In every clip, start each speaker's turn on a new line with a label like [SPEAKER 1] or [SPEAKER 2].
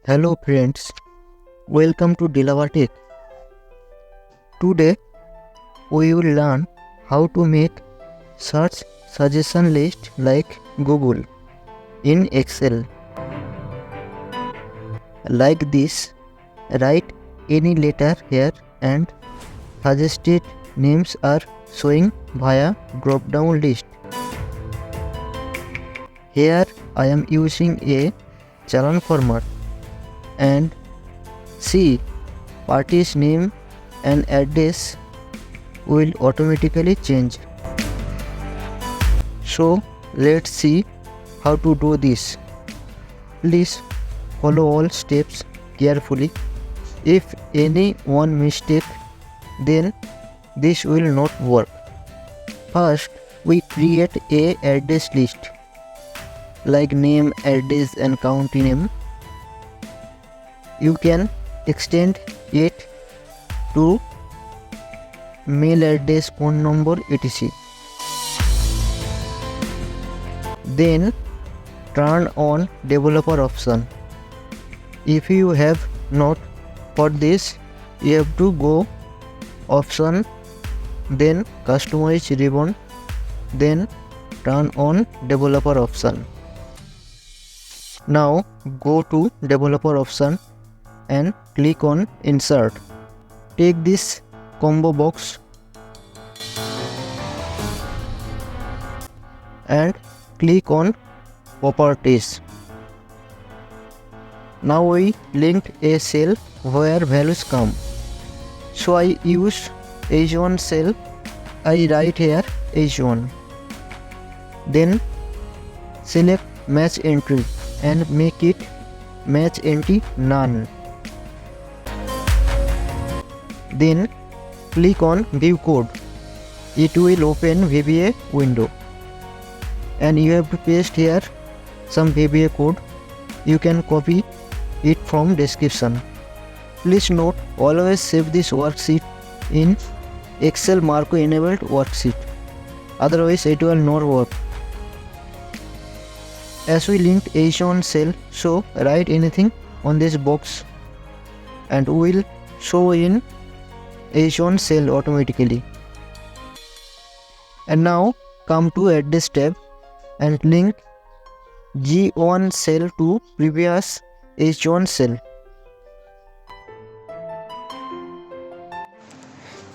[SPEAKER 1] Hello friends, welcome to Dilavatech. Today we will learn how to make search suggestion list like Google in Excel. Like this, write any letter here and suggested names are showing via drop-down list. Here I am using a challan format. And see, party's name and address will automatically change. So let's see how to do this. Please follow all steps carefully. If any one mistake, then this will not work. First, we create a address list like name, address and county name. You can extend it to mail address, phone number, etc. Then turn on developer option. If you have not for this, you have to go option, then customize ribbon, then turn on developer option. Now go to developer option and click on insert. Take this combo box and click on properties. Now we linked a cell where values come. So I use H1 cell. I write here H1. Then select match entry and make it match entry none. Then click on view code. It will open VBA window and you have to paste here some VBA code. You can copy it from description. Please note, always save this worksheet in Excel Marco enabled worksheet, otherwise it will not work. As we linked H1 cell, so write anything on this box and will show in H1 cell automatically. And now come to address tab and link G1 cell to previous H1 cell.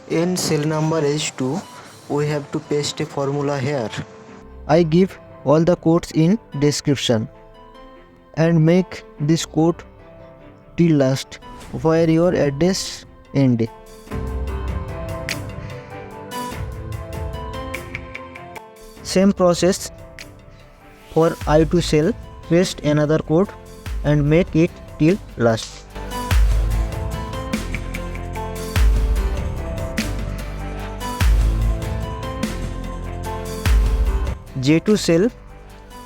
[SPEAKER 1] In cell number H2, we have to paste a formula here. I give all the codes in description and make this code till last where your address end. Same process for I2 cell, paste another code and make it till last. J2 cell,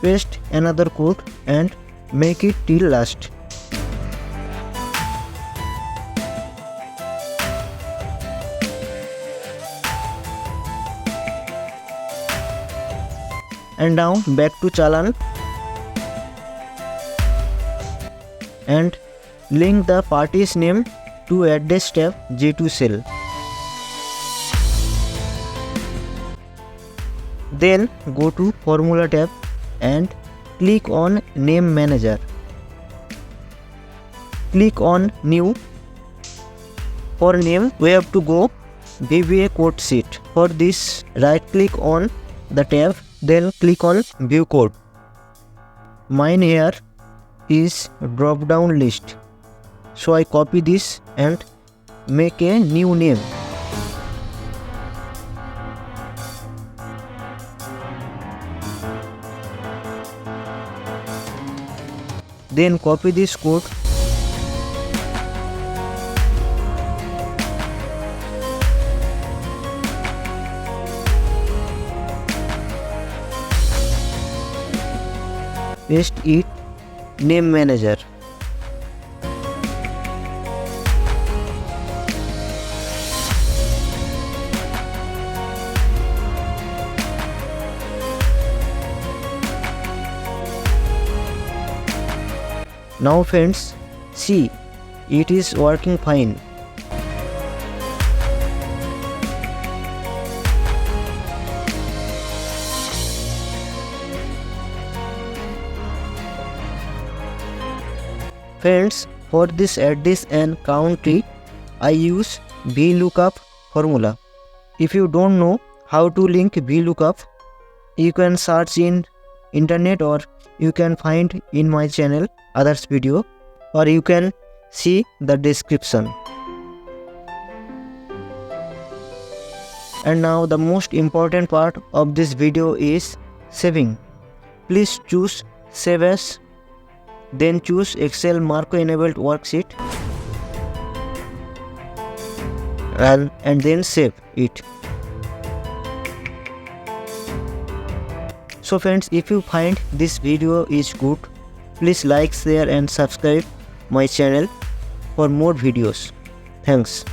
[SPEAKER 1] paste another code and make it till last. And now back to challan and link the party's name to address tab J2 cell. Then go to formula tab and click on name manager. Click on new. For name we have to go VBA code sheet. For this, right click on the tab, then click on view code. Mine here is drop down list, so I copy this and make a new name. Then copy this code paste it name manager. Now friends, See, it is working fine. Friends, for this address and country, I use VLOOKUP formula. If you don't know how to link VLOOKUP, you can search in internet, or you can find in my channel others video, or you can see the description. And now the most important part of this video is saving. Please choose Save As, then choose Excel Marco enabled worksheet, and then save it. So friends, if you find this video is good, please like, share and subscribe my channel for more videos. Thanks.